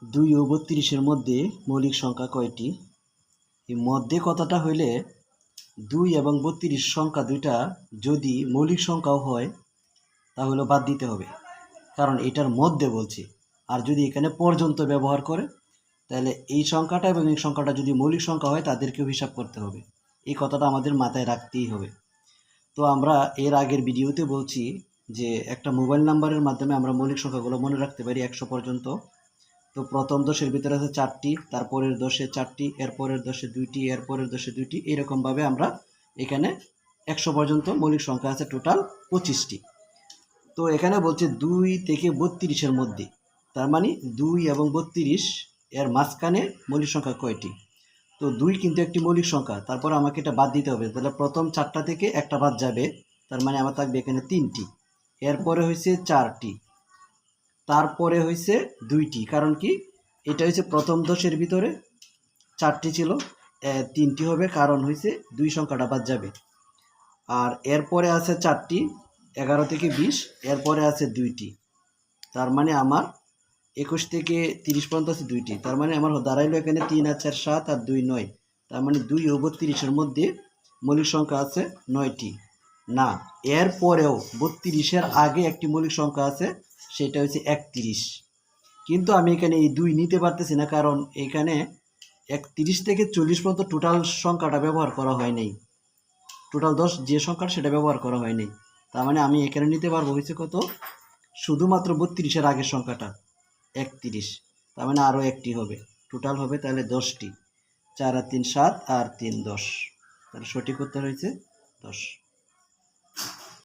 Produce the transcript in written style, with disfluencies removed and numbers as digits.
2 ও 32-এর মধ্যে মৌলিক সংখ্যা কয়টি? এই মধ্যে কথাটা হইলে 2 এবং 32 সংখ্যা দুইটা যদি মৌলিক সংখ্যাও হয় তাহলে বাদ দিতে হবে, কারণ এটার মধ্যে বলছি। আর যদি এখানে পর্যন্ত ব্যবহার করে তাহলে এই সংখ্যাটা এবং এই সংখ্যাটা যদি মৌলিক সংখ্যা হয় তাদেরকেও হিসাব করতে হবে। এই কথাটা আমাদের মাথায় রাখতেই হবে। তো আমরা এর আগের ভিডিওতে বলছি যে একটা মোবাইল নাম্বারের মাধ্যমে আমরা মৌলিক সংখ্যাগুলো মনে রাখতে পারি 100 পর্যন্ত। তো প্রথম 10-এর ভিতরে আছে 4টি, তারপরের 10-এ 4টি, এরপরের 10-এ 2টি, এরপরের 10-এ 2টি, এরকমভাবে আমরা এখানে 100 পর্যন্ত মৌলিক সংখ্যা আছে টোটাল 25টি। তো এখানে বলছে 2 থেকে 32-এর মধ্যে, তার মানে 2 এবং 32 এর মাঝখানে মৌলিক সংখ্যা কয়টি? তো 2 কিন্তু একটি মৌলিক সংখ্যা, তারপর আমাকে এটা বাদ দিতে হবে। তাহলে প্রথম 4টা থেকে একটা বাদ যাবে, তার মানে আমার থাকবে এখানে 3টি। এরপরে হয়েছে 4টি, তারপরে হয়েছে 2টি, কারণ কি এটা হয়েছে প্রথম 10-এর ভিতরে 4টি ছিল, 3টি হবে কারণ হয়েছে 2 সংখ্যাটা বাদ যাবে। আর এরপরে আছে 4টি, 11 থেকে 20, এরপরে আছে 2টি, তার মানে আমার 21 থেকে 30 পর্যন্ত আছে 2টি, তার মানে আমার দাঁড়াইলো এখানে 3 আর 4 7 আর 2 9, তার মানে 2 ও 32-এর মধ্যে মৌলিক সংখ্যা আছে 9টি। না, এরপরেও 32-এর আগে একটি মৌলিক সংখ্যা আছে, সেটা হচ্ছে 31। কিন্তু আমি এখানে এই 2 নিতে পারতেছি না, কারণ এখানে 31 থেকে 40 পর্যন্ত টোটাল সংখ্যাটা ব্যবহার করা হয় নাই। টোটাল 10 যে সংখ্যা সেটা ব্যবহার করা হয় নাই, তার মানে আমি এখানে নিতে পারবো হচ্ছে কত? শুধুমাত্র 32-এর আগের সংখ্যাটা 31, তার মানে আরও একটি হবে, টোটাল হবে তাহলে 10টি। 4 আর 3 7 আর 3 10, তাহলে সঠিক উত্তর হয়েছে 10।